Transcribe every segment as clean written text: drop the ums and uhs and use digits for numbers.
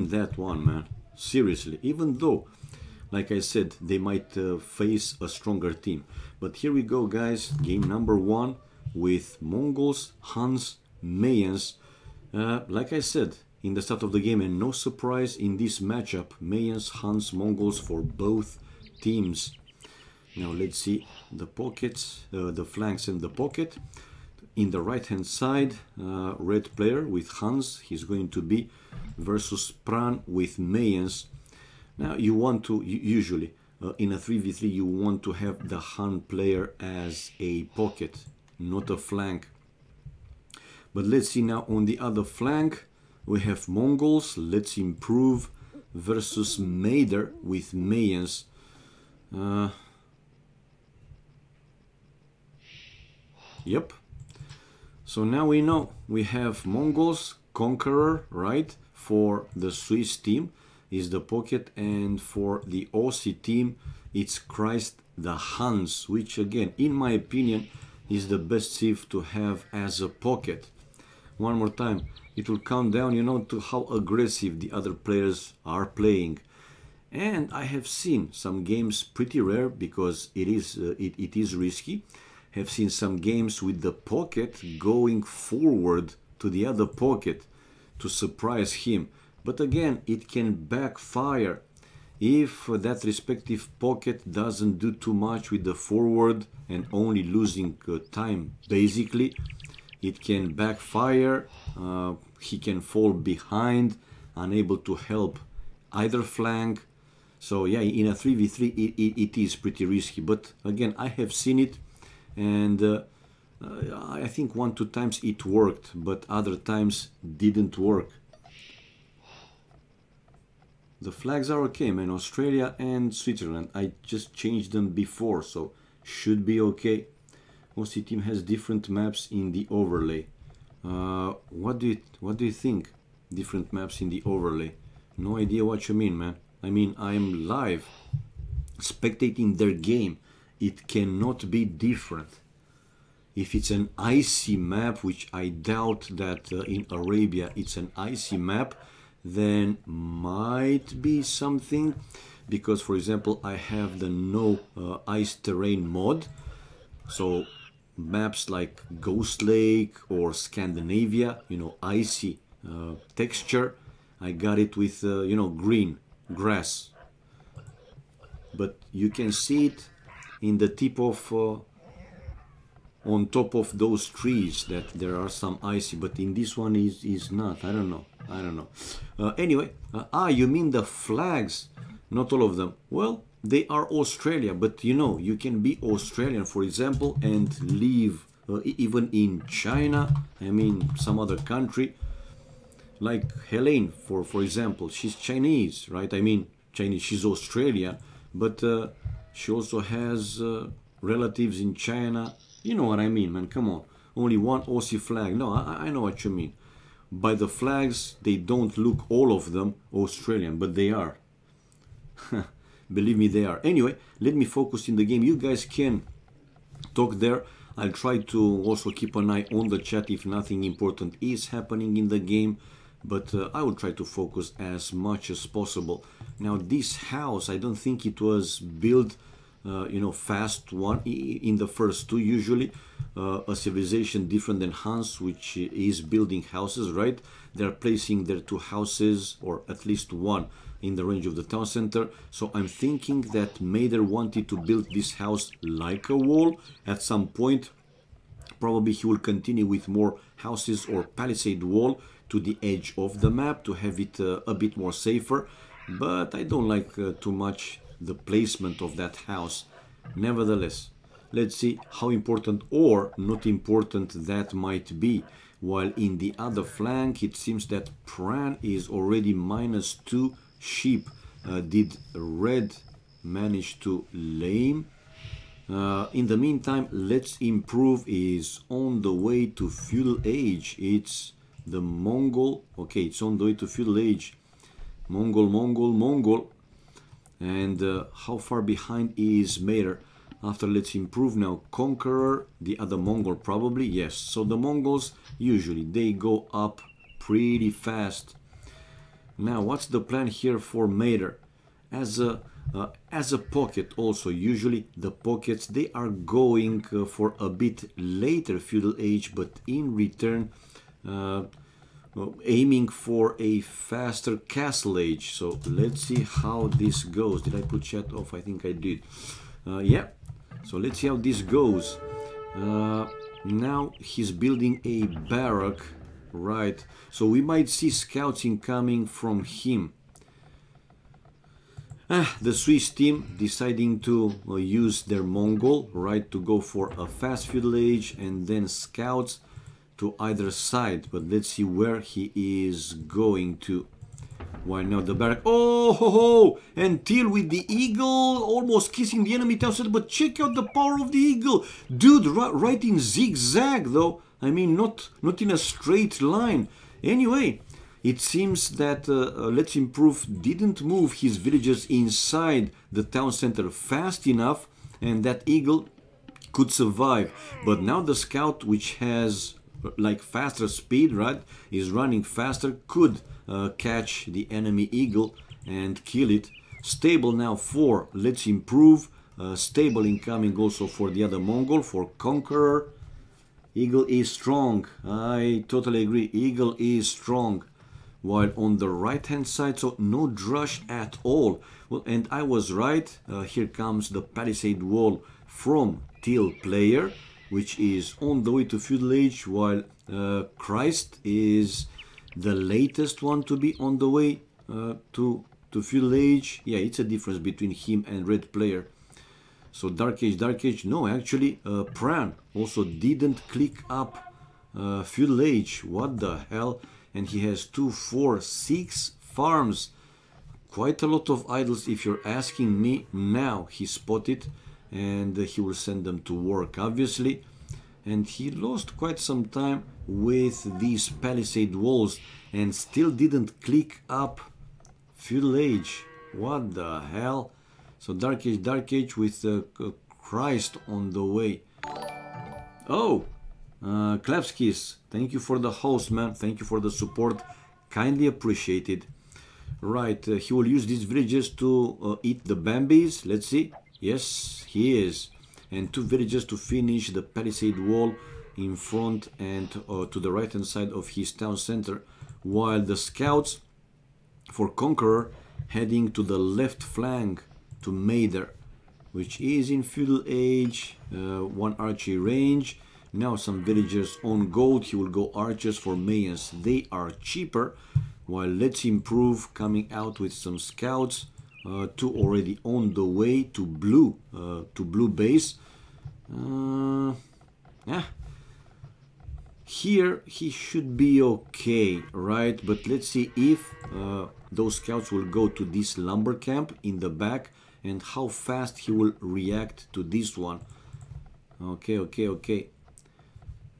win that one, man. Seriously, even though, like I said, they might face a stronger team. But here we go, guys. Game number 1 with Mongols, Huns, Mayans. Like I said in the start of the game, and no surprise in this matchup, Mayans, Huns, Mongols for both teams. Now let's see the pockets, the flanks and the pocket. In the right hand side, red player with Huns, he's going to be versus Pran with Mayans. Now you want to, usually in a 3v3, you want to have the Han player as a pocket, not a flank. But let's see now on the other flank, we have Mongols, let's improve, versus Maider with Mayans. Yep. So now we know we have Mongols, Conqueror, right? For the Swiss team is the pocket, and for the Aussie team it's Christ the Huns, which again, in my opinion, is the best civ to have as a pocket. One more time, it will count down, you know, to how aggressive the other players are playing. And I have seen some games, pretty rare because it is risky. Have seen some games with the pocket going forward to the other pocket to surprise him. But again, it can backfire if that respective pocket doesn't do too much with the forward and only losing time. Basically, it can backfire. He can fall behind, unable to help either flank. So yeah, in a 3v3 it is pretty risky. But again, I have seen it. And I think 1-2 times it worked, but other times didn't work. The flags are okay, man. Australia and Switzerland. I just changed them before, so should be okay. Aussie team has different maps in the overlay. What do you think? Different maps in the overlay? No idea what you mean, man. I mean, I'm live, spectating their game. It cannot be different. If it's an icy map, which I doubt that in Arabia it's an icy map, then might be something. Because, for example, I have the no ice terrain mod. So maps like Ghost Lake or Scandinavia, you know, icy texture, I got it with, you know, green grass. But you can see it in the tip of on top of those trees that there are some icy, but in this one is not. I don't know. Anyway, you mean the flags? Not all of them. Well, they are Australia, but you know, you can be Australian, for example, and live even in China. I mean, some other country, like Helene, for example. She's Chinese, right? I mean, Chinese. She's Australian, but she also has relatives in China. You know what I mean, man. Come on. Only one Aussie flag. No, I know what you mean. By the flags, they don't look, all of them, Australian, but they are. Believe me, they are. Anyway, let me focus in the game. You guys can talk there. I'll try to also keep an eye on the chat if nothing important is happening in the game. But I will try to focus as much as possible. Now, this house, I don't think it was built, you know, fast one in the first two. Usually a civilization different than Hans, which is building houses, right? They're placing their two houses, or at least one, in the range of the town center. So I'm thinking that Maider wanted to build this house like a wall at some point. Probably he will continue with more houses or palisade wall to the edge of the map to have it a bit more safer. But I don't like too much the placement of that house. Nevertheless, let's see how important or not important that might be. While in the other flank, it seems that Pran is already -2 sheep. Did Red manage to lame? In the meantime, Let's Improve is on the way to feudal age. It's the Mongol. Okay, it's on the way to feudal age. Mongol. And how far behind is Maider? After Let's Improve now, Conqueror, the other Mongol probably, yes. So the Mongols, usually, they go up pretty fast. Now, what's the plan here for Mater? As a pocket also, usually the pockets, they are going for a bit later feudal age, but in return aiming for a faster castle age. So let's see how this goes. Did I put chat off? I think I did. Yeah, so let's see how this goes. Now he's building a barrack, right? So we might see scouts incoming from him. The Swiss team deciding to use their Mongol, right, to go for a fast feudal age and then scouts to either side. But let's see where he is going to. Why not the barrack? Oh, ho, ho! And Till with the eagle, almost kissing the enemy town center. But check out the power of the eagle. Dude, right in zigzag, though. I mean, not in a straight line. Anyway, it seems that Let's Improve didn't move his villagers inside the town center fast enough, and that eagle could survive. But now the scout, which has like faster speed, right, is running faster, could catch the enemy eagle and kill it. Stable now for Let's Improve. Stable incoming also for the other Mongol, for Conqueror. Eagle is strong. I totally agree. Eagle is strong. While on the right hand side, so no drush at all. Well, and I was right. Here comes the palisade wall from Till player, which is on the way to feudal age, while Christ is the latest one to be on the way to feudal age. Yeah, it's a difference between him and red player. So Dark Age, no, actually Pran also didn't click up feudal age. What the hell? And he has 2, 4, 6 farms. Quite a lot of idols if you're asking me. Now he spotted, and he will send them to work, obviously. And he lost quite some time with these palisade walls and still didn't click up feudal age. What the hell? So Dark Age with Christ on the way. Oh, Klapskis, thank you for the host, man. Thank you for the support. Kindly appreciated. Right, he will use these villagers to eat the Bambis. Let's see. Yes, he is. And 2 villagers to finish the palisade wall in front and to the right hand side of his town center, while the scouts for Conqueror heading to the left flank to Mader, which is in feudal age, 1 archery range. Now some villagers on gold. He will go archers for Mayans. They are cheaper, while Let's Improve coming out with some scouts. 2 already on the way to blue base. Yeah. Here he should be okay, right? But let's see if those scouts will go to this lumber camp in the back and how fast he will react to this one. Okay.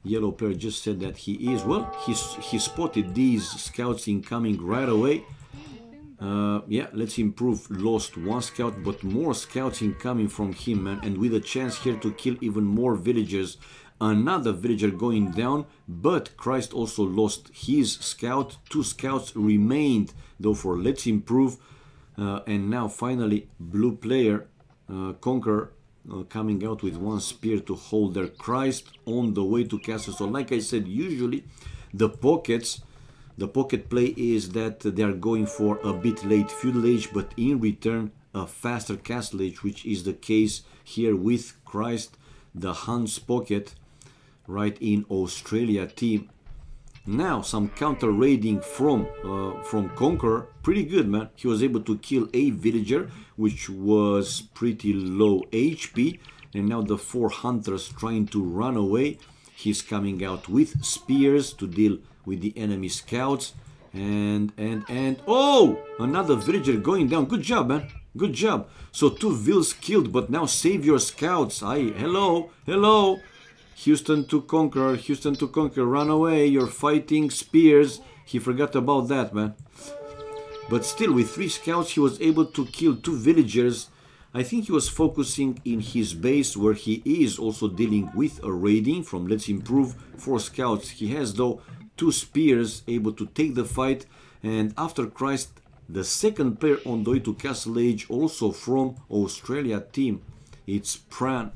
Yellow player just said that he is. Well, he spotted these scouts incoming right away. Yeah, Let's Improve lost 1 scout, but more scouts incoming from him, man, and with a chance here to kill even more villagers. Another villager going down, but Christ also lost his scout. 2 scouts remained though for Let's Improve. And now finally blue player Conqueror coming out with 1 spear to hold their Christ on the way to castle. So like I said, usually the pocket play is that they are going for a bit late feudal age, but in return a faster castle age, which is the case here with Christ, the Hans pocket, right in Australia team. Now some counter raiding from Conqueror. Pretty good, man. He was able to kill a villager which was pretty low HP, and now the 4 hunters trying to run away. He's coming out with spears to deal with the enemy scouts, and oh, another villager going down. Good job, man. Good job. So 2 vills killed, but now save your scouts. Hello. Houston to Conqueror, run away, you're fighting spears. He forgot about that, man. But still, with 3 scouts, he was able to kill 2 villagers. I think he was focusing in his base, where he is also dealing with a raiding from Let's Improve 4 scouts. He has, though, 2 spears, able to take the fight. And after Christ, the second player on the way to Castle Age, also from Australia team, it's Pran,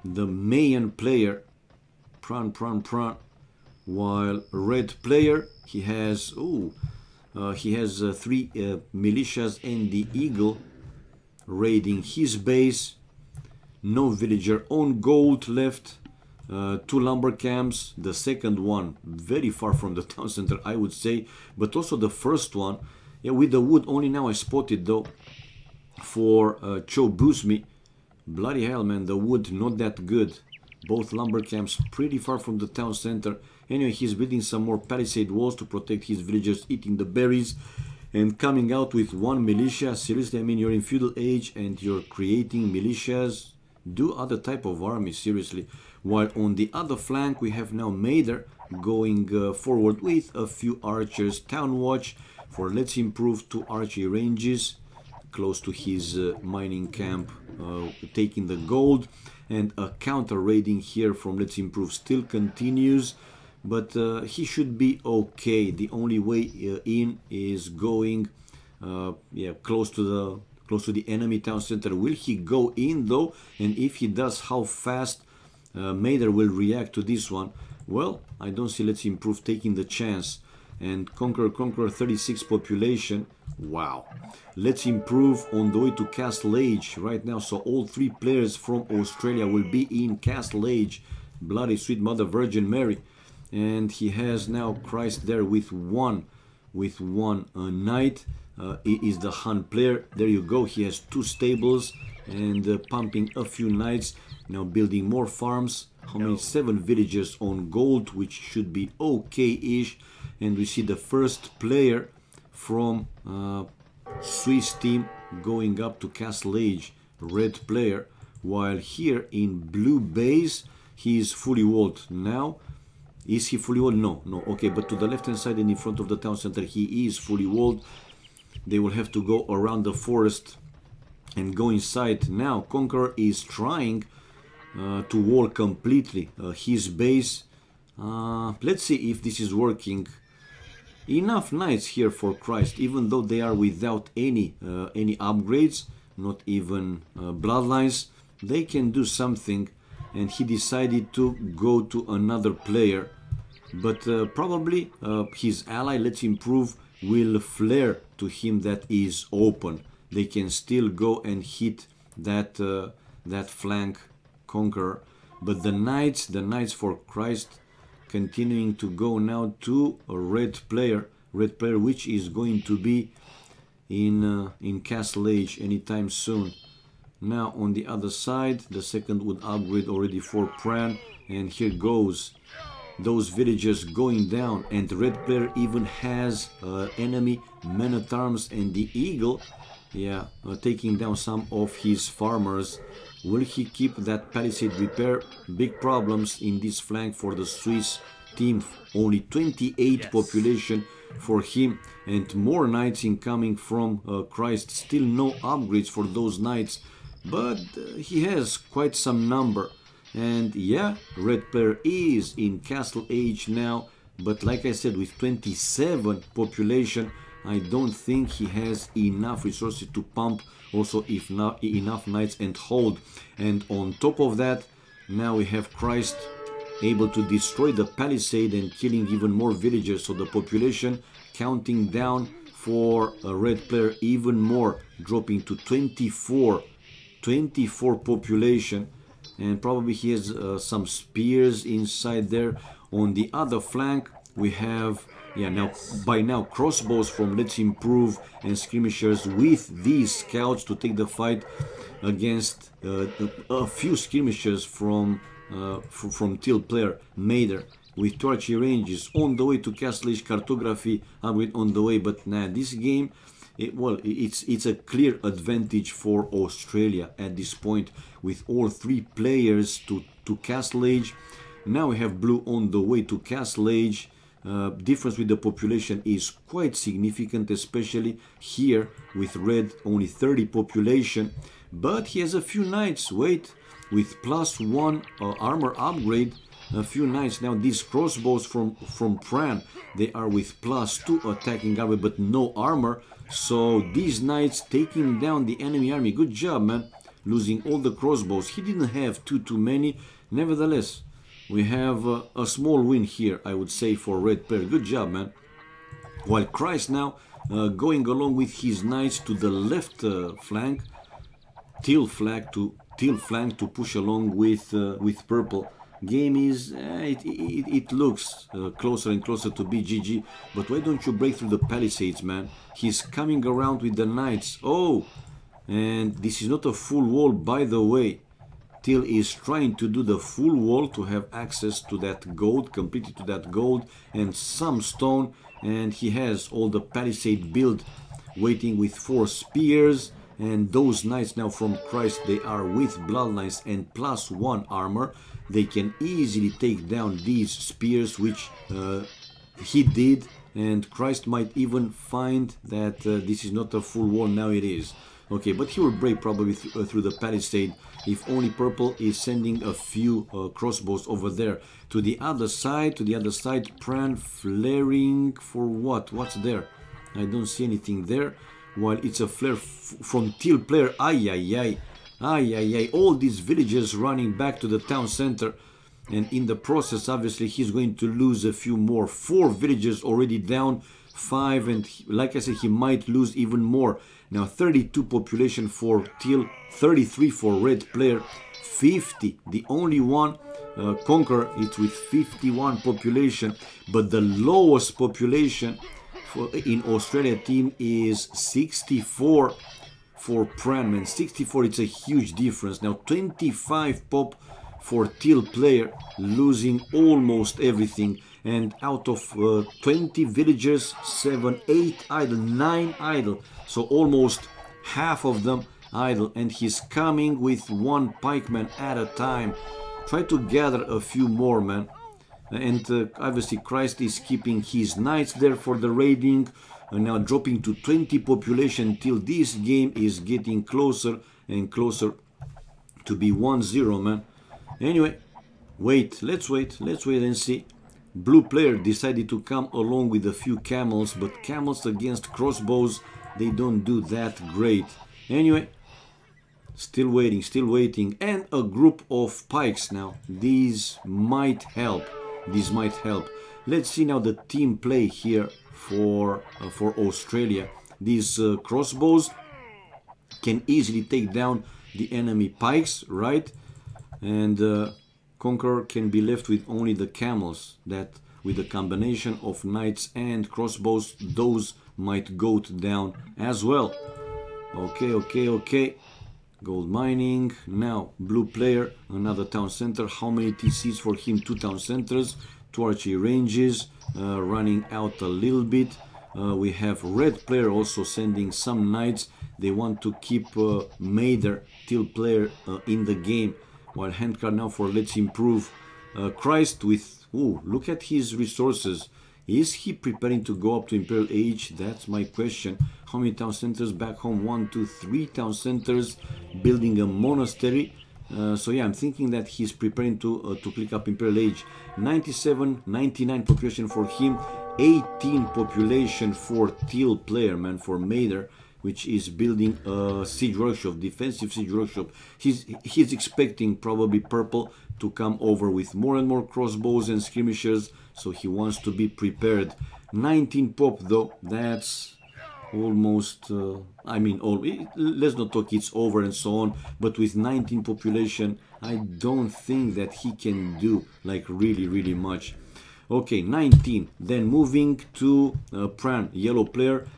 the Mayan player. Pran. While red player, he has three militias and the eagle raiding his base. No villager on gold left. Two lumber camps. The second one very far from the town center, I would say, but also the first one, yeah, with the wood only now I spotted though for Chobuzmi. Bloody hell, man, the wood not that good. Both lumber camps pretty far from the town center. Anyway, he's building some more palisade walls to protect his villagers eating the berries and coming out with one militia. Seriously, I mean, you're in feudal age and you're creating militias. Do other type of army, seriously. While on the other flank we have now Mader going forward with a few archers. Town watch for Let's Improve 2 archery ranges close to his mining camp, taking the gold. And a counter raiding here from Let's Improve still continues, but he should be okay. The only way in is going close to the enemy town center. Will he go in though? And if he does, how fast Mader will react to this one? Well, I don't see Let's Improve taking the chance. And Conqueror 36 population. Wow. Let's Improve on the way to Castle Age right now. So all three players from Australia will be in Castle Age. Bloody sweet Mother Virgin Mary. And he has now Christ there with one knight. He is the Han player. There you go. He has 2 stables and pumping a few knights. Now building more farms. How many? 7 villagers on gold, which should be okay-ish. And we see the first player from Swiss team going up to Castle Age, red player, while here in blue base he is fully walled. Now, is he fully walled? No, okay, but to the left hand side and in front of the town center he is fully walled. They will have to go around the forest and go inside. Now Conqueror is trying to wall completely his base. Let's see if this is working. Enough knights here for Christ, even though they are without any upgrades, not even bloodlines. They can do something, and he decided to go to another player. But probably his ally, Let's Improve, will flare to him that is open. They can still go and hit that flank Conqueror. But the knights for Christ, continuing to go now to a red player which is going to be in Castle Age anytime soon. Now on the other side, the second would upgrade already for Pran, and here goes those villagers going down, and the red player even has enemy men-at-arms and the eagle, taking down some of his farmers. Will he keep that palisade repair? Big problems in this flank for the Swiss team. Only 28 population for him, and more knights incoming from Christ. Still no upgrades for those knights, but he has quite some number. And yeah, red player is in Castle Age now, but like I said, with 27 population, I don't think he has enough resources to pump also if not enough knights and hold. And on top of that, now we have Christ able to destroy the palisade and killing even more villagers. So the population counting down for a red player even more, dropping to 24 population. And probably he has some spears inside there. On the other flank we have by now crossbows from Let's Improve and skirmishers with these scouts to take the fight against a few skirmishers from Till player Mader with torchy ranges on the way to Castle Age. Cartography upgrade on the way, but this game, it's a clear advantage for Australia at this point with all 3 players to Castle Age. Now we have blue on the way to Castle Age. Difference with the population is quite significant, especially here with red, only 30 population, but he has a few knights. Wait, with +1 armor upgrade, a few knights. Now these crossbows from Pran, they are with +2 attacking armor but no armor. So these knights taking down the enemy army. Good job, man. Losing all the crossbows. He didn't have too many. Nevertheless, we have a small win here, I would say, for red player. Good job, man. While Christ now going along with his knights to the left flank, teal flank to push along with purple. Game is it looks closer and closer to BGG, but why don't you break through the palisades, man? He's coming around with the knights. Oh, and this is not a full wall, by the way. Teal is trying to do the full wall to have access to that gold, completely to that gold and some stone, and he has all the palisade build waiting with 4 spears. And those knights now from Christ, they are with bloodlines and +1 armor. They can easily take down these spears, which he did. And Christ might even find that this is not a full wall. Now it is. Okay, but he will break probably through the palisade if only purple is sending a few crossbows over there. To the other side, Pran flaring for what? What's there? I don't see anything there. While it's a flare from teal player. Ay, ay, ay. Ay, ay, ay. All these villagers running back to the town center. And in the process, obviously, he's going to lose a few more. 4 villagers already down. 5. And like I said, he might lose even more. Now, 32 population for teal. 33 for red player. 50. The only one, Conqueror, it's with 51 population. But the lowest population in Australia team is 64 for Pran, man. 64, it's a huge difference. Now 25 pop for teal player, losing almost everything. And out of 20 villagers, 7, 8 idle, 9 idle. So almost half of them idle. And he's coming with 1 pikeman at a time. Try to gather a few more, man. And obviously Christ is keeping his knights there for the raiding, now dropping to 20 population till this game is getting closer and closer to be 1-0, man. Anyway, let's wait and see. Blue player decided to come along with a few camels, but camels against crossbows, they don't do that great. Anyway, still waiting, and a group of pikes now. These might help. Let's see now the team play here for Australia. These crossbows can easily take down the enemy pikes, right? And Conqueror can be left with only the camels. That with the combination of knights and crossbows, those might go down as well. Okay. Gold mining. Now blue player, another town center. How many TCs for him? 2 town centers, 2 archery ranges, running out a little bit. We have red player also sending some knights. They want to keep Mather, teal player, in the game. While handcard now for let's improve. Christ with, look at his resources. Is he preparing to go up to Imperial Age? That's my question. How many town centers back home? 1, 2, 3 town centers, building a monastery. So yeah, I'm thinking that he's preparing to click up Imperial Age. 97, 99 population for him. 18 population for teal player, man, for Mather, which is building a siege workshop, defensive siege workshop. He's expecting probably purple to come over with more and more crossbows and skirmishers, so he wants to be prepared. 19 pop though, that's almost, let's not talk it's over and so on, but with 19 population, I don't think that he can do like really much. Okay, 19, then moving to Pran, yellow player.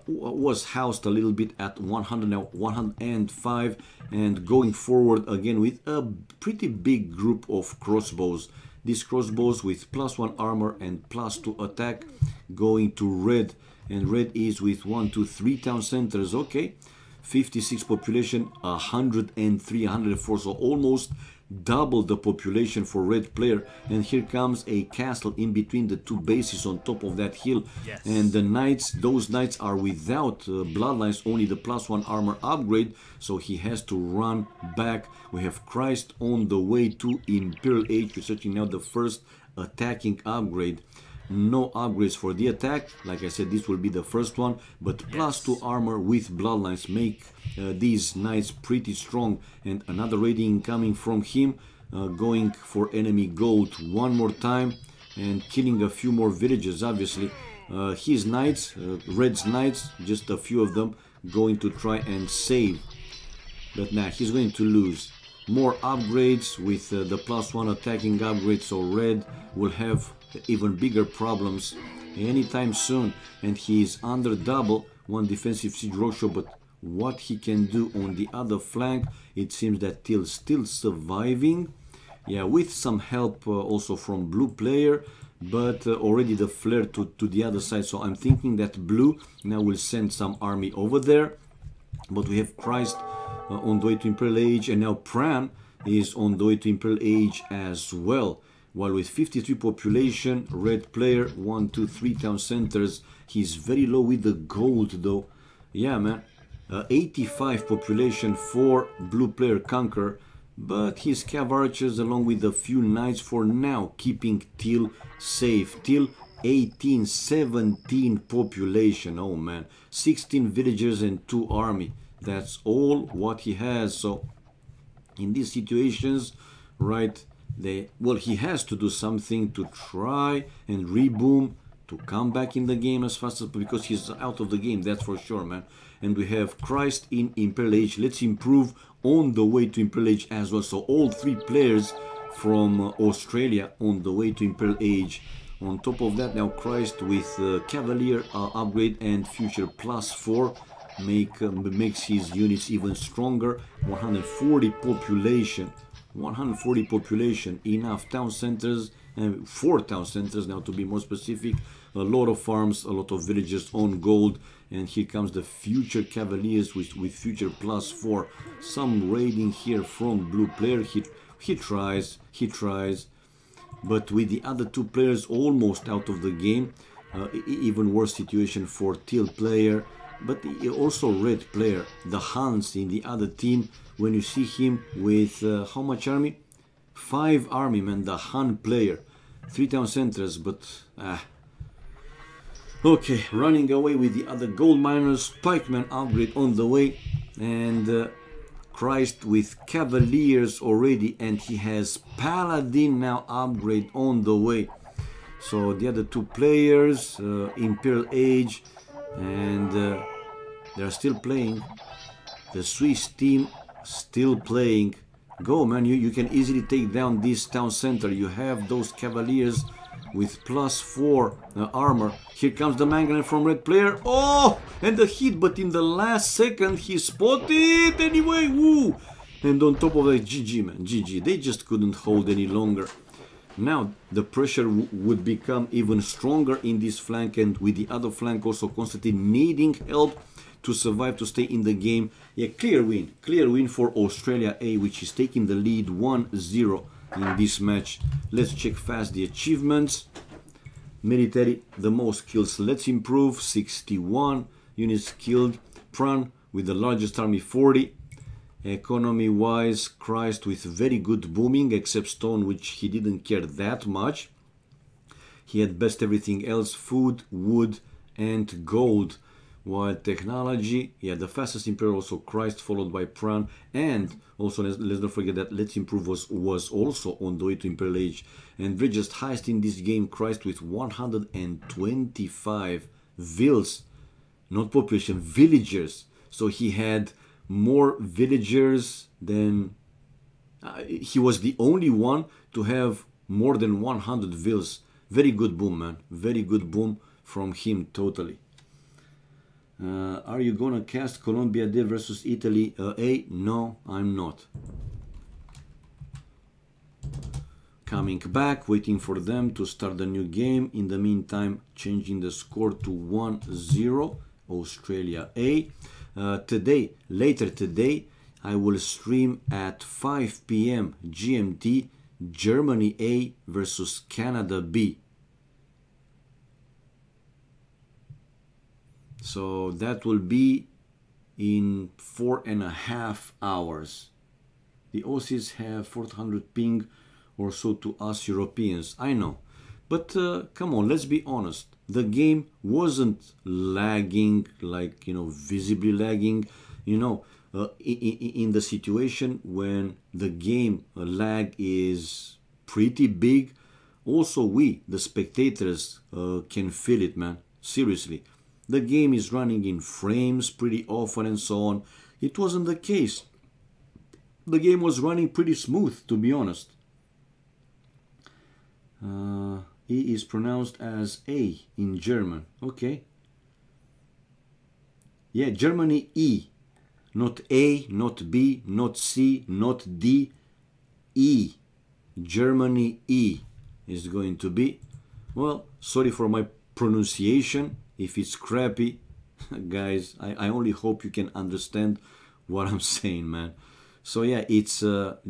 Was housed a little bit at 100, now 105, and going forward again with a pretty big group of crossbows. These crossbows with +1 armor and +2 attack, going to red, and red is with 1, 2, 3 town centers. Okay, 56 population, 103, 104, so almost double the population for red player. And here comes a castle in between the two bases on top of that hill. Yes. And the knights, those knights are without bloodlines, only the +1 armor upgrade, so he has to run back. We have Christ on the way to Imperial Age, researching now the first attacking upgrade. No upgrades for the attack, like I said, this will be the first one, but +2 armor with bloodlines make these knights pretty strong. And another raiding coming from him, going for enemy gold one more time and killing a few more villages. Obviously his knights, red's knights, just a few of them, going to try and save, but nah, he's going to lose. More upgrades with the +1 attacking upgrade, so red will have even bigger problems anytime soon. And he is under double, 1 defensive siege roadshow, but what he can do on the other flank, it seems that Til's still surviving, yeah, with some help also from blue player, but already the flare to the other side. So I'm thinking that blue now will send some army over there. But we have Christ on the way to Imperial Age, and now Pran is on the way to Imperial Age as well. While with 53 population, red player, 1, 2, 3 town centers. He's very low with the gold though. Yeah, man. 85 population for blue player Conqueror, but his cav archers along with a few knights for now keeping Til safe. Til 18, 17 population. Oh man, 16 villagers and 2 army. That's all what he has. So in these situations, right, he has to do something to try and reboom to come back in the game as fast as, because he's out of the game, that's for sure, man. And we have Christ in Imperial Age. Let's improve on the way to Imperial Age as well. So all 3 players from Australia on the way to Imperial Age. On top of that, now Christ with Cavalier upgrade and future +4 makes his units even stronger. 140 population. 140 population, enough town centers, and 4 town centers now to be more specific. A lot of farms, a lot of villages on gold, and here comes the future Cavaliers with future +4. Some raiding here from blue player. He tries, but with the other 2 players almost out of the game. Even worse situation for Til player, but also red player. The Hans in the other team, when you see him with how much army? 5 army, man, the Han player. 3 town centers, but okay, running away with the other gold miners. Pikeman upgrade on the way, and Christ with Cavaliers already, and he has Paladin now upgrade on the way. So the other 2 players, Imperial Age, and they're still playing. The Swiss team still playing. Go, man, you can easily take down this town center. You have those Cavaliers with +4 armor. Here comes the Mangalan from red player. Oh, and the hit, but in the last second he spotted anyway. Woo! And on top of that, GG, man, GG. They just couldn't hold any longer. Now the pressure would become even stronger in this flank, and with the other flank also constantly needing help to survive, to stay in the game. Yeah, clear win for Australia A, which is taking the lead 1-0 in this match. Let's check fast the achievements. Military, the most kills. Let's improve, 61 units killed. Pran with the largest army, 40. Economy wise, Christ with very good booming, except stone, which he didn't care that much. He had best everything else, food, wood and gold. While technology, yeah, the fastest Imperial also Christ, followed by Pran. And also let's not forget that Let's Improve was also on the way to Imperial Age. And richest highest in this game, Christ with 125 vills, not population, villagers. So he had more villagers than he was the only one to have more than 100 vills. Very good boom, man, very good boom from him, totally. Are you gonna cast Colombia Day versus Italy A? No, I'm not. Coming back, waiting for them to start the new game. In the meantime, changing the score to 1-0. Australia A. Later today, I will stream at 5 p.m. GMT, Germany A versus Canada B. So that will be in 4.5 hours. The Aussies have 400 ping or so to us Europeans, I know. But come on, let's be honest. The game wasn't lagging, like, visibly lagging, in the situation when the game lag is pretty big. Also, we, the spectators, can feel it, man. Seriously. The game is running in frames pretty often and so on. It wasn't the case. The game was running pretty smooth, to be honest. E is pronounced as A in German. Okay. Yeah, Germany E. Not A, not B, not C, not D. E. Germany E is going to be. Well, sorry for my pronunciation. If it's crappy, guys, I only hope you can understand what I'm saying, man. So yeah, it's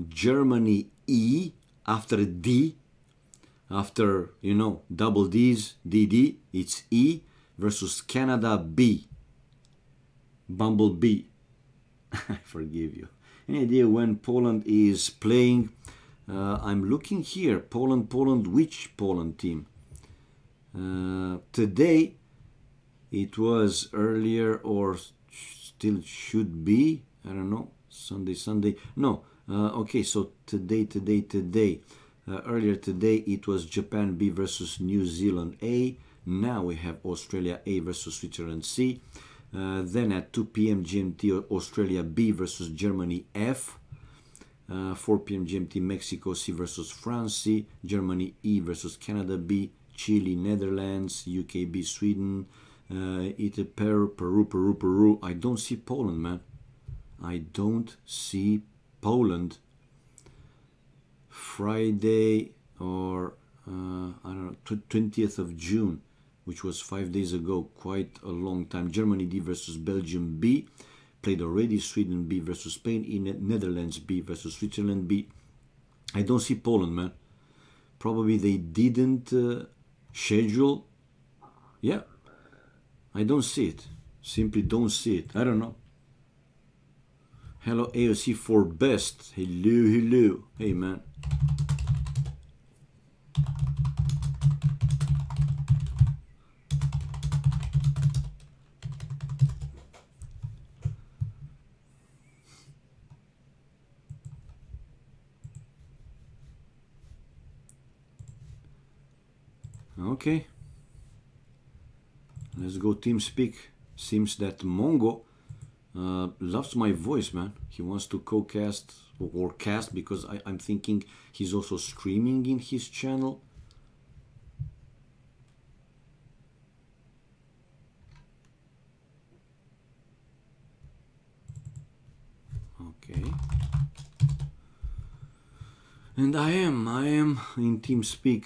Germany E after D. After, double D's, DD, it's E versus Canada B. Bumblebee. I forgive you. Any idea when Poland is playing? I'm looking here. Poland, which Poland team? Today, it was earlier or still should be. I don't know. Sunday. No. Okay, so today. Earlier today it was Japan B versus New Zealand A. Now we have Australia A versus Switzerland C. Then at 2 p.m. GMT, Australia B versus Germany F. 4 p.m. GMT, Mexico C versus France C. Germany E versus Canada B. Chile, Netherlands. UK B, Sweden. Peru. I don't see Poland, man. I don't see Poland. Friday or I don't know, 20th of June, which was 5 days ago, quite a long time. Germany D versus Belgium B, played already. Sweden B versus Spain, Netherlands B versus Switzerland B. I don't see Poland, man. Probably they didn't schedule. Yeah, I don't see it. Simply don't see it. I don't know. Hello AOC for best. Hello. Hey, man. Okay. Let's go TeamSpeak. Seems that Mongo loves my voice, man. He wants to co-cast or cast, because I'm thinking he's also streaming in his channel. Okay. And I am in TeamSpeak.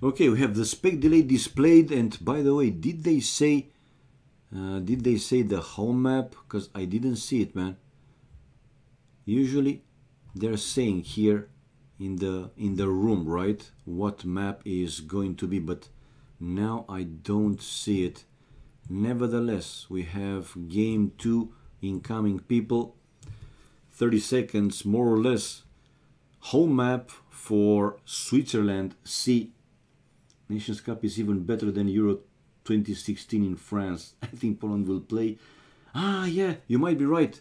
Okay, we have the spec delay displayed, and by the way, did they say the home map? Because I didn't see it, man. Usually they're saying here in the room, right, what map is going to be, but now I don't see it. Nevertheless, we have game 2 incoming, people. 30 seconds more or less. Home map for Switzerland C. Nations Cup is even better than Euro 2016 in France. I think Poland will play. Yeah, you might be right.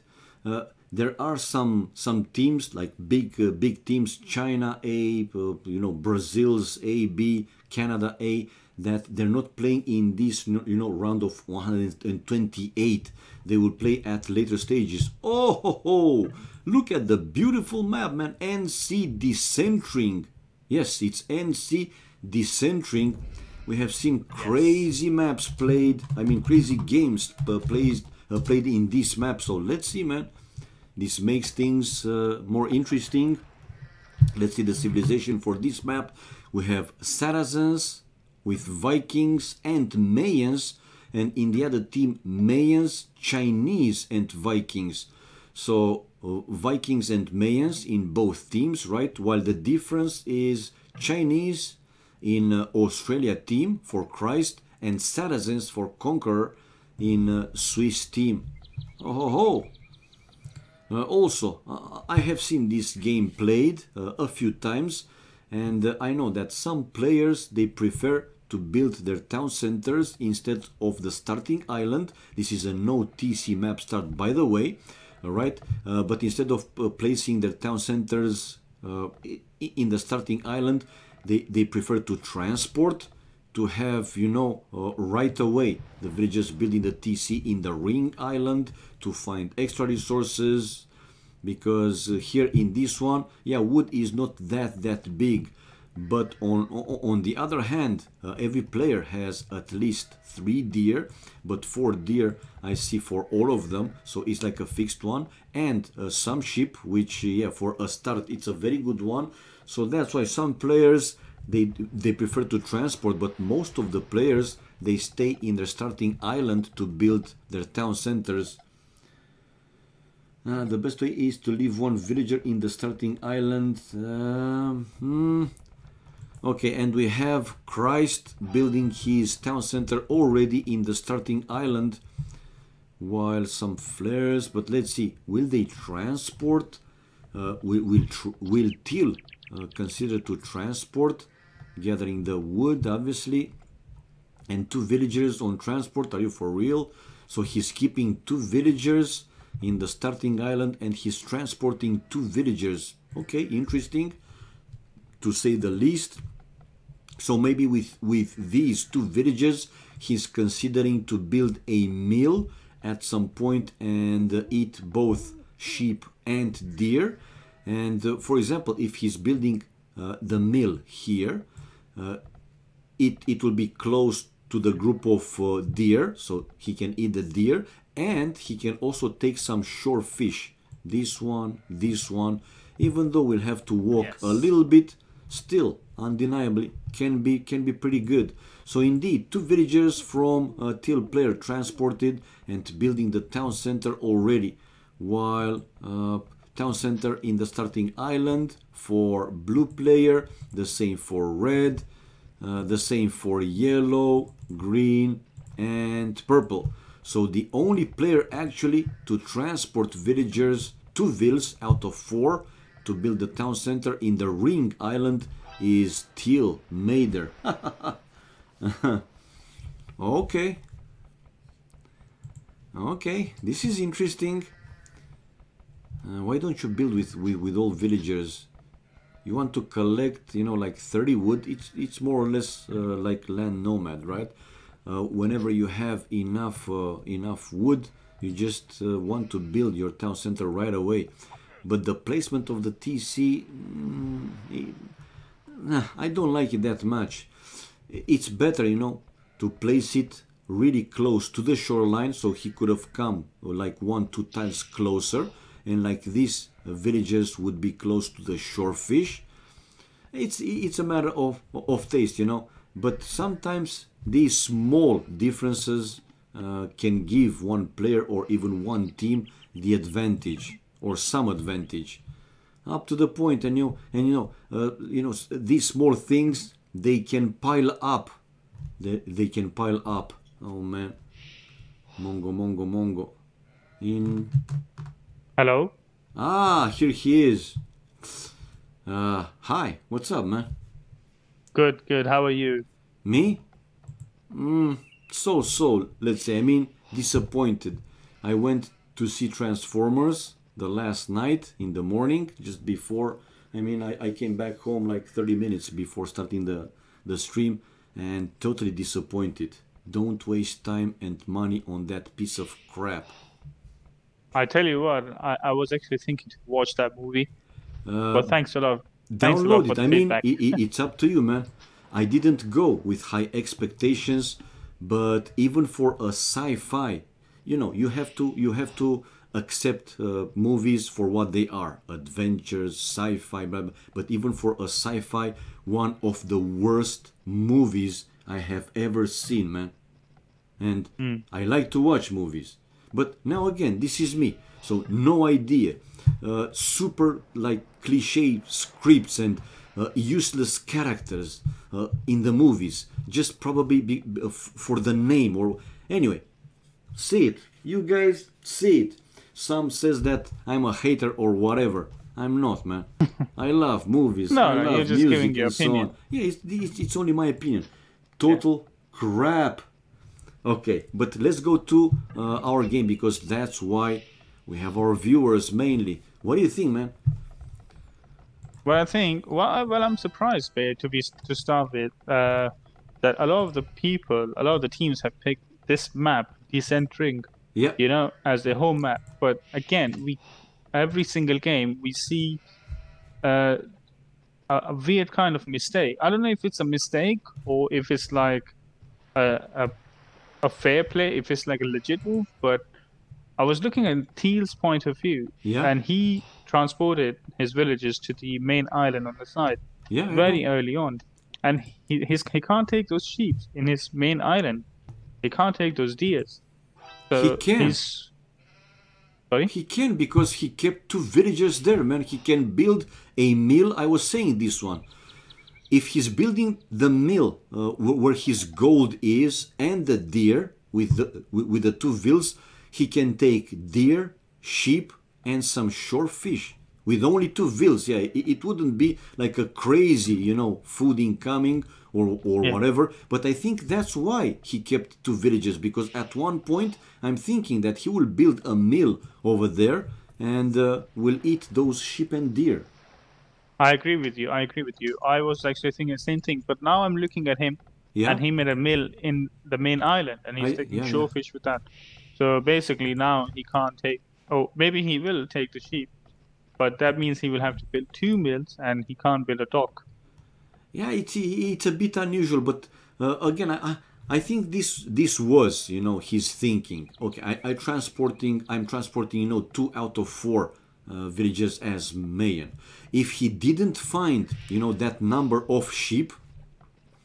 There are some teams, like big teams, China A, Brazil's A, B, Canada A, that they're not playing in this round of 128. They will play at later stages. Oh, look at the beautiful map, man. NC decentering. Yes, it's NC decentering. We have seen crazy maps played. I mean, crazy games played in this map. So let's see, man. This makes things more interesting. Let's see the civilization for this map. We have Saracens with Vikings and Mayans, and in the other team Mayans, Chinese and Vikings. So Vikings and Mayans in both teams, right? While the difference is Chinese in Australia team for Christ and Saracens for Conqueror in Swiss team. Oh. Also, I have seen this game played a few times, and I know that some players, they prefer to build their town centers instead of the starting island. This is a no TC map start, by the way, alright? But instead of placing their town centers in the starting island, they prefer to transport, to have, you know, right away the villagers building the TC in the ring island to find extra resources, because here in this one, yeah, wood is not that big, but on the other hand, every player has at least 3 deer, but 4 deer I see for all of them, so it's like a fixed one, and some sheep, which yeah, for a start it's a very good one. So that's why some players, they prefer to transport, but most of the players, they stay in their starting island to build their town centers. The best way is to leave one villager in the starting island. Okay, and we have Christ building his town center already in the starting island, while some flares, but let's see, will they transport? Will Till consider to transport? Gathering the wood, obviously, and 2 villagers on transport. Are you for real? So he's keeping 2 villagers in the starting island and he's transporting 2 villagers. Okay, interesting to say the least. So maybe with these 2 villages, he's considering to build a mill at some point and eat both sheep and deer. And for example, if he's building the mill here, it will be close to the group of deer, so he can eat the deer, and he can also take some shore fish. This one, even though we'll have to walk a little bit, still undeniably can be pretty good. So indeed, 2 villagers from Till player transported and building the town center already, while town center in the starting island for blue player, the same for red, the same for yellow, green and purple. So the only player actually to transport villagers, 2 vills out of 4 to build the town center in the ring island is Till Mader. Okay, this is interesting. Why don't you build with all villagers? You want to collect, you know, like 30 wood. It's more or less like land nomad, right? Whenever you have enough wood, you just want to build your town center right away. But the placement of the TC, I don't like it that much. It's better, you know, to place it really close to the shoreline, so he could have come like 1-2 tiles closer, and like these villages would be close to the shore fish. It's a matter of taste, you know, but sometimes these small differences can give one player or even one team the advantage or some advantage, up to the point. And you know these small things, they can pile up. They can pile up. Oh man, Mongo. Hello. Ah, here he is. Hi, what's up, man? Good. How are you? Me? So, let's say. I mean, disappointed. I went to see Transformers the last night in the morning, just before. I mean, I came back home like 30 minutes before starting the stream, and totally disappointed. Don't waste time and money on that piece of crap. I tell you what, I was actually thinking to watch that movie, but thanks a lot. Thanks a lot Download for it. the I mean, feedback. it's up to you, man. I didn't go with high expectations, but even for a sci-fi, you know, you have to accept movies for what they are, adventures, sci-fi, blah, blah. But even for a sci-fi, one of the worst movies I have ever seen, man. And I like to watch movies. But now again, this is me. So no idea. Super like cliche scripts and useless characters in the movies. Just probably for the name or... Anyway, see it. You guys see it. Some says that I'm a hater or whatever. I'm not, man. I love movies. No, I love you're just music giving your and so opinion. on. Yeah, it's only my opinion. Total crap. Okay, but let's go to our game because that's why we have our viewers mainly. What do you think, man? Well, I think I'm surprised, babe, to start with, that a lot of the people, a lot of the teams have picked this map, Descent Ring, Yeah. you know, as their home map. But again, every single game we see a weird kind of mistake. I don't know if it's a mistake or if it's like a fair play, if it's like a legit move. But I was looking at Thiel's point of view, and he transported his villagers to the main island on the side very early on, and he can't take those sheep in his main island. He can't take those deers. So he can. Sorry? He can because he kept 2 villagers there, man. He can build a mill. I was saying this one. If he's building the mill where his gold is and the deer with the 2 vills, he can take deer, sheep, and some shore fish with only 2 vills. Yeah, it wouldn't be like a crazy, you know, food incoming or whatever. But I think that's why he kept 2 villages, because at one point I'm thinking that he will build a mill over there and will eat those sheep and deer. I agree with you. I was actually thinking the same thing. But now I'm looking at him, and he made a mill in the main island, and he's taking shore fish with that. So basically now he can't take... Oh, maybe he will take the sheep, but that means he will have to build 2 mills, and he can't build a dock. Yeah, it's a bit unusual, but again, I think this was, you know, his thinking. Okay, I'm transporting, you know, 2 out of 4 villages as Mayan. If he didn't find, you know, that number of sheep,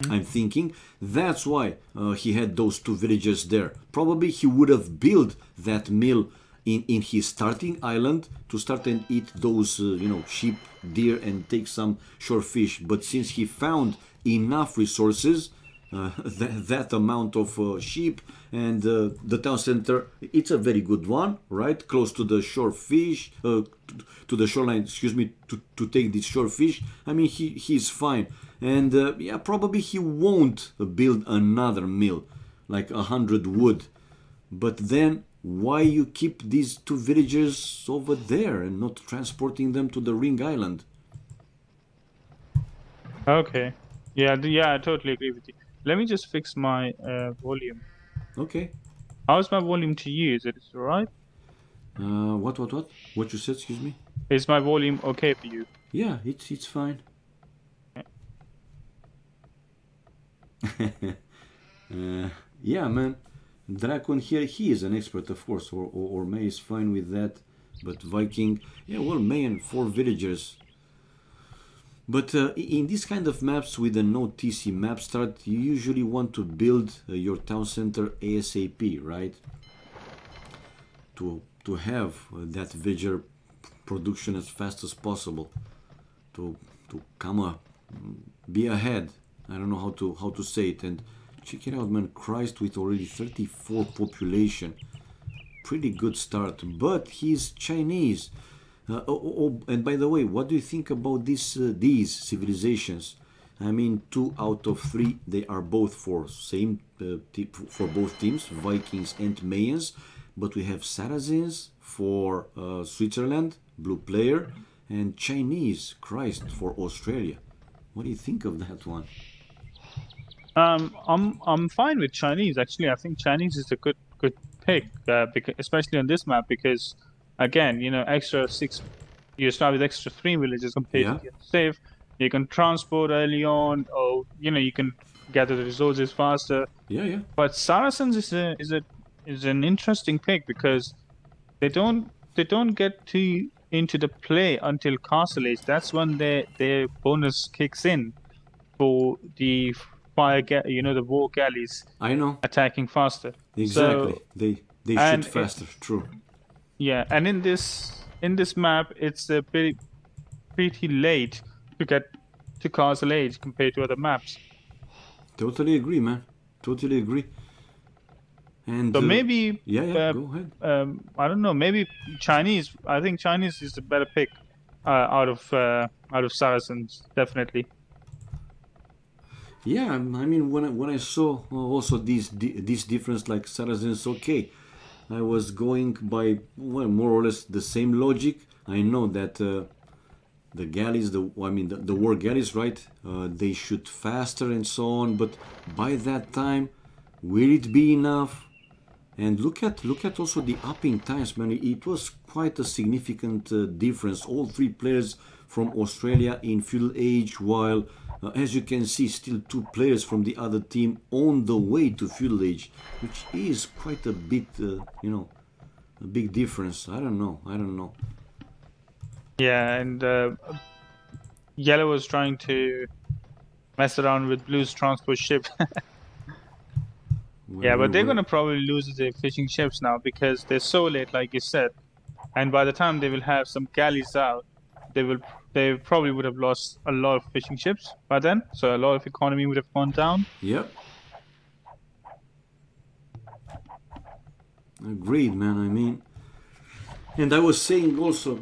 I'm thinking that's why he had those 2 villages there. Probably he would have built that mill in his starting island to start and eat those, you know, sheep, deer, and take some shore fish. But since he found enough resources, that amount of sheep and the town center, it's a very good one, right? Close to the shore fish, to the shoreline, excuse me, to take this shore fish. I mean, he's fine. And yeah, probably he won't build another mill, like 100 wood. But then why you keep these 2 villagers over there and not transporting them to the Ring Island? Okay. Yeah, I totally agree with you. Let me just fix my volume. Okay. How's my volume to you? Is it alright? What? What you said, excuse me? Is my volume okay for you? Yeah, it's fine. Yeah, man. Dracon here, he is an expert, of course, or May is fine with that. But Viking, yeah, well, May and 4 villagers. But in this kind of maps with a no TC map start, you usually want to build your town center ASAP, right? To have that villager production as fast as possible, to be ahead. I don't know how to say it. And check it out, man. Christ, with already 34 population, pretty good start. But he's Chinese. And by the way, what do you think about these civilizations? I mean, 2 out of 3, they are both for for both teams, Vikings and Mayans. But we have Saracens for Switzerland, blue player, and Chinese, Christ, for Australia. What do you think of that one? I'm fine with Chinese actually. I think Chinese is a good pick, because, especially on this map, because again, you know, extra 6. You start with extra 3 villages compared to get safe. You can transport early on, or you know, you can gather the resources faster. Yeah. But Saracens is an interesting pick because they don't get too into the play until Castle Age. That's when their bonus kicks in for the the war galleys. I know. Attacking faster. Exactly. So, they shoot faster. True. Yeah, and in this map, it's pretty late to get to Castle Age compared to other maps. Totally agree, man. Totally agree. And so maybe go ahead. I don't know. Maybe Chinese. I think Chinese is the better pick out of Saracens, definitely. Yeah, I mean when I saw also this difference, like Saracens, okay, I was going by more or less the same logic. I know that the galleys, the war galleys, right? They shoot faster and so on. But by that time, will it be enough? And look at also the upping times, man. It was quite a significant difference. All three players from Australia in feudal age, while as you can see, still two players from the other team on the way to feudal age, which is quite a bit, a big difference. I don't know. Yeah, and Yellow was trying to mess around with Blue's transport ship. Yeah, but they're going to probably lose their fishing ships now because they're so late, like you said. And by the time they will have some galleys out, they probably would have lost a lot of fishing ships by then. So a lot of economy would have gone down. Yep. Agreed, man. I mean, and I was saying also,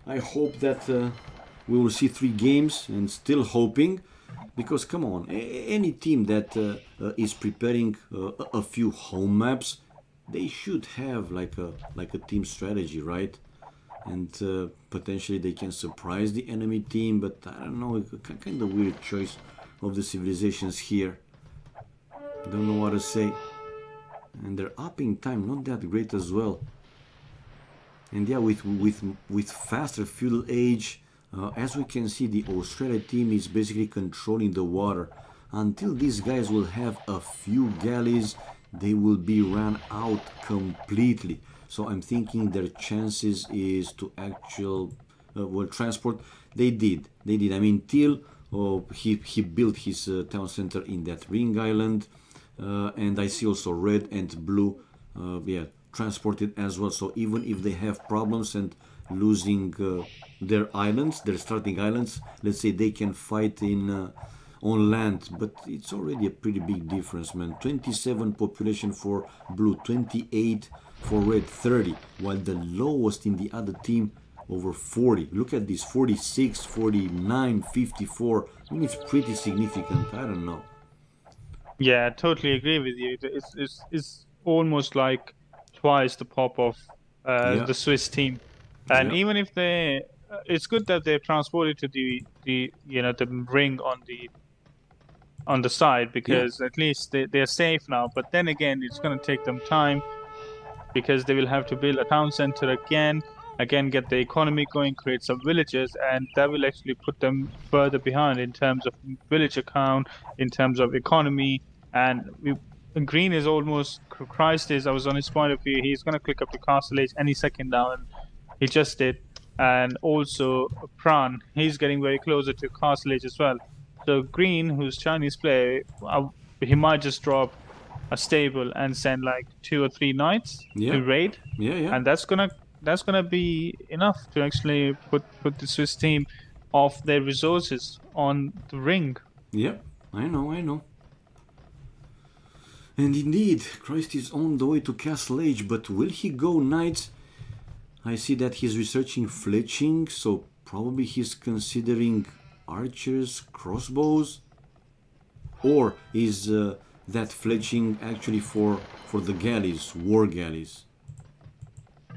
I hope that we will see 3 games, and still hoping, because come on, any team that is preparing a few home maps, they should have like a team strategy, right? And potentially they can surprise the enemy team, but I don't know, kind of weird choice of the civilizations here. Don't know what to say. And their upping time not that great as well. And yeah, with faster feudal age, as we can see, the Australia team is basically controlling the water. Until these guys will have a few galleys, they will be run out completely. So I'm thinking their chances is to transport. They did. I mean, Till, he built his town center in that ring island, and I see also red and blue, transported as well. So even if they have problems and losing their islands, their starting islands, let's say they can fight on land, but it's already a pretty big difference, man. 27 population for blue, 28 for red, 30, while the lowest in the other team over 40. Look at this, 46, 49, 54. I mean, it's pretty significant. I don't know. Yeah, I totally agree with you. It's almost like twice the pop of the Swiss team. And even if it's good that they've transported to the ring on the side, because at least they're safe now. But then again, it's going to take them time, because they will have to build a town center again, get the economy going, create some villages, and that will actually put them further behind in terms of villager count, in terms of economy. And Green is almost, Christ is, I was on his point of view, he's going to click up the Castle Age any second now, and he just did. And also Pran, he's getting very closer to Castle Age as well. So Green, who's Chinese player, he might just drop a stable and send like 2 or 3 knights to raid. And that's gonna be enough to actually put the Swiss team off their resources on the ring. Yep, I know. And indeed, Christ is on the way to Castle Age, but will he go knights? I see that he's researching fletching, so probably he's considering archers, crossbows, or is that fletching actually for the galleys, war galleys,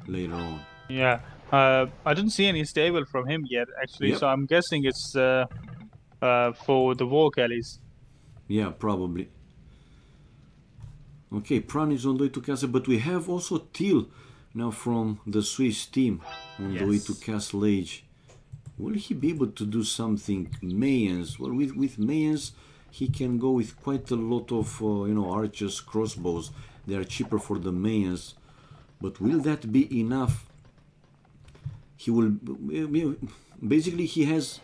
later on? Yeah, I didn't see any stable from him yet, actually, so I'm guessing it's for the war galleys. Yeah, probably. Okay, Pran is on the way to Castle, but we have also Till now from the Swiss team on the way to Castle Age. Will he be able to do something Mayans? Well, with Mayans, he can go with quite a lot of archers, crossbows. They are cheaper for the Mayans. But will that be enough? He will basically he's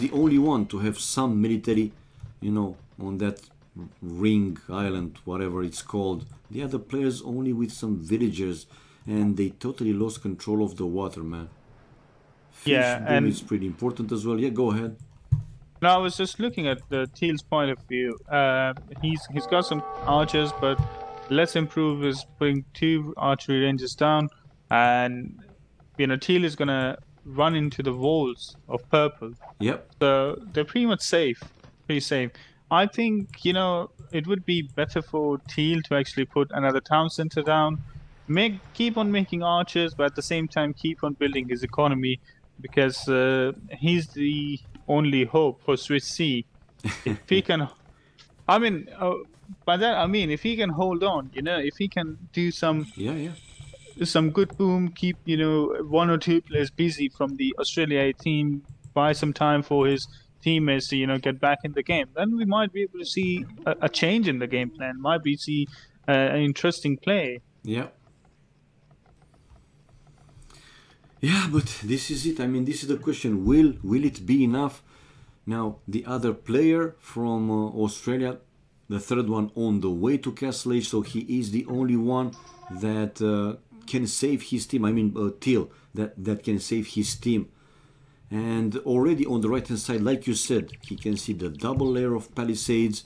the only one to have some military, you know, on that ring island, whatever it's called. The other players only with some villagers, and they totally lost control of the water, man. Fish boom is pretty important as well. Yeah, go ahead. No, I was just looking at the Teal's point of view. He's got some archers, but let's improve is putting 2 archery ranges down, and Teal is gonna run into the walls of purple. Yep. So they're pretty much safe, pretty safe. I think it would be better for Teal to actually put another town center down, keep on making archers, but at the same time keep on building his economy, because he's the only hope for Swiss Sea. If he can, I mean, by that I mean if he can hold on, if he can do some some good boom, keep 1 or 2 players busy from the Australia team, buy some time for his teammates to get back in the game, then we might be able to see a change in the game plan. Might be see an interesting play. Yeah. Yeah, but this is it. I mean, this is the question. Will it be enough? Now, the other player from Australia, the third one on the way to Castle Age, so he is the only one that can save his team. I mean, Teal, that can save his team. And already on the right hand side, like you said, he can see the double layer of palisades.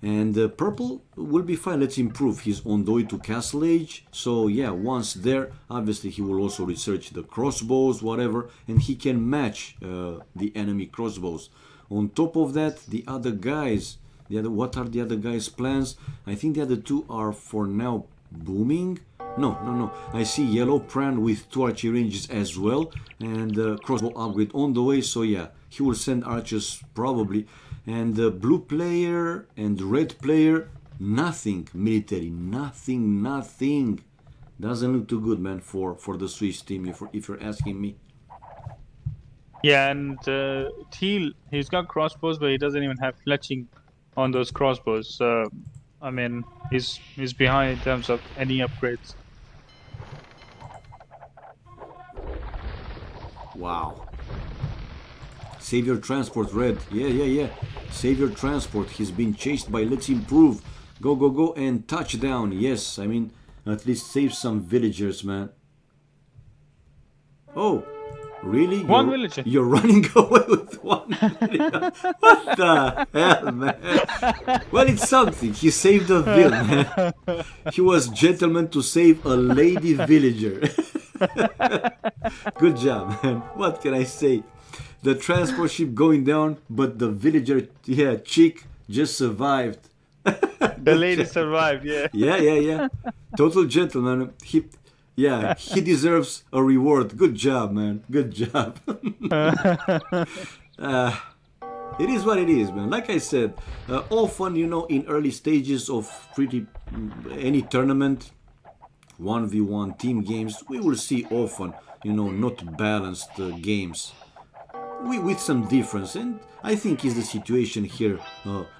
And purple will be fine. Let's improve. He's on the way to Castle Age. So yeah, once there, obviously he will also research the crossbows, whatever, and he can match the enemy crossbows. On top of that, the other guys, what are the other guys' plans? I think the other 2 are for now booming. No. I see yellow Pran with 2 archery ranges as well, and crossbow upgrade on the way. So yeah, he will send archers probably. And the blue player and red player, nothing military, nothing. Doesn't look too good, man, for the Swiss team, if you're asking me. Yeah, and Teal, he's got crossbows, but he doesn't even have fletching on those crossbows. So, I mean, he's behind in terms of any upgrades. Wow. Save your transport, red. Yeah. Save your transport. He's been chased by let's improve. Go, and touchdown. Yes, I mean, at least save some villagers, man. Oh, really? One villager. You're running away with 1 villager. What the hell, man? Well, it's something. He saved a villain, man. He was gentleman to save a lady villager. Good job, man. What can I say? The transport ship going down, but the villager, chick, just survived. The lady survived, yeah. Yeah. Total gentleman. He deserves a reward. Good job, man. Good job. It is what it is, man. Like I said, often, in early stages of any tournament, 1v1 team games, we will see often, not balanced games. With some difference, and I think is the situation here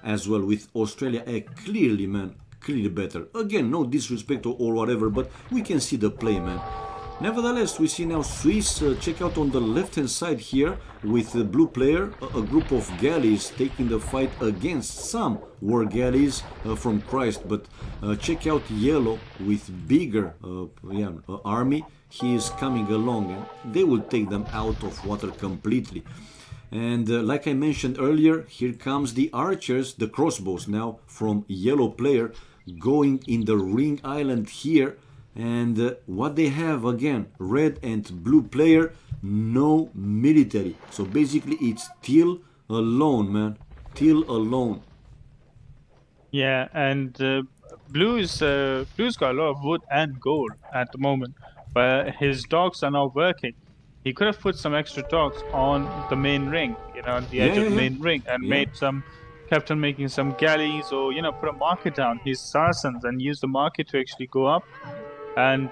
as well with Australia. Clearly better. Again, no disrespect or whatever, but we can see the play, man. Nevertheless, we see now Swiss, check out on the left hand side here with the blue player, a group of galleys taking the fight against some war galleys from Christ, but check out yellow with bigger army. He is coming along and they will take them out of water completely. And like I mentioned earlier, here comes the archers, the crossbows now from yellow player going in the ring island here. And what they have again, red and blue player, no military. So basically it's Teal alone, man. Teal alone. Yeah, and Blue's got a lot of wood and gold at the moment, but his dogs are not working. He could have put some extra dogs on the main ring, on the edge of the main ring, and kept on making some galleys, or put a market down his Saracens and use the market to actually go up and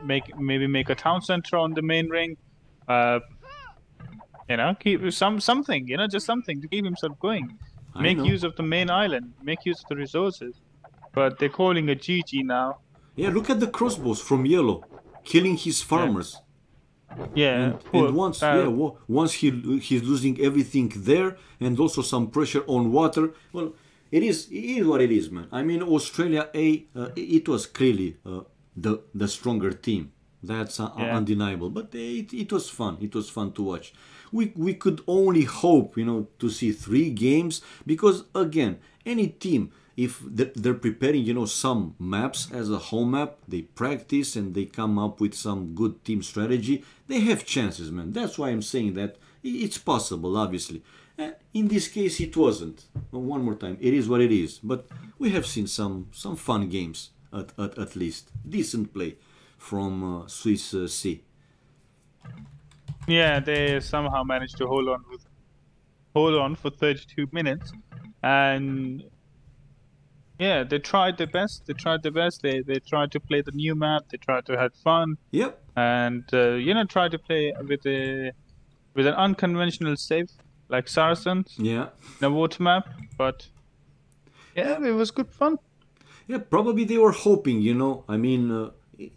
maybe make a town center on the main ring. Keep something, just something to keep himself going. Make use of the main island, make use of the resources. But they're calling a GG now. Yeah, look at the crossbows from yellow, killing his farmers. Yeah, and once he's losing everything there, and also some pressure on water. Well, it is what it is, man. I mean, Australia it was clearly the stronger team. That's undeniable. But it was fun. It was fun to watch. We could only hope, to see 3 games, because again, any team, if they're preparing, some maps as a home map, they practice and they come up with some good team strategy, they have chances, man. That's why I'm saying that it's possible, obviously. In this case, it wasn't. One more time, it is what it is. But we have seen some fun games, at least. Decent play from Swiss C. Yeah, they somehow managed to hold on for 32 minutes, and yeah, they tried their best. They tried to play the new map. They tried to have fun. Yep. And try to play with an unconventional save like Saracens. Yeah. The water map, but yeah, it was good fun. Yeah, probably they were hoping. I mean,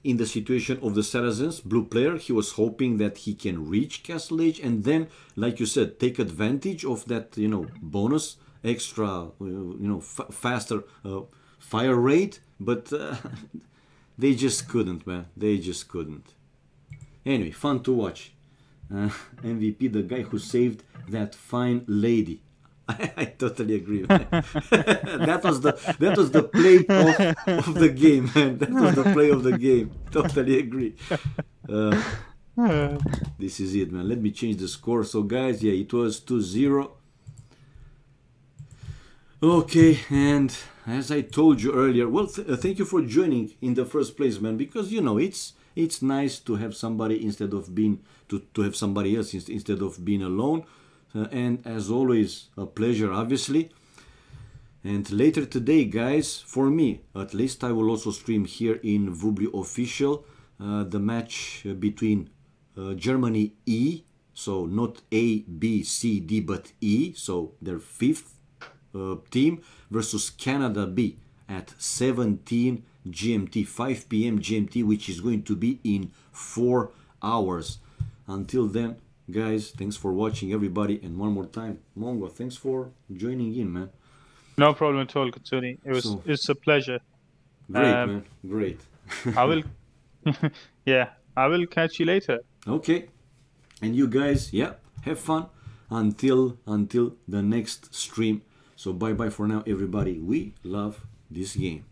in the situation of the Saracens, blue player, he was hoping that he can reach Castle Age and then, like you said, take advantage of that, bonus, extra, faster fire rate. But they just couldn't, man. They just couldn't. Anyway, fun to watch. MVP, the guy who saved that fine lady. I totally agree. that was the play of the game, man. That was the play of the game. Totally agree. This is it, man. Let me change the score. So, guys, yeah, it was 2-0. Okay, and as I told you earlier, well, thank you for joining in the first place, man. Because it's nice to have somebody instead of being to have somebody else instead of being alone. And as always, a pleasure, obviously. And later today, guys, for me, at least, I will also stream here in Vubli Official the match between Germany E, so not A, B, C, D, but E, so their 5th team, versus Canada B at 17 GMT, 5 p.m. GMT, which is going to be in 4 hours. Until then, guys, thanks for watching, everybody, and one more time, Mongo, thanks for joining in, man. No problem at all, Katsuni. It's a pleasure. Great, man. Great. I will I will catch you later. Okay. And you guys, yeah, have fun until the next stream. So bye-bye for now, everybody. We love this game.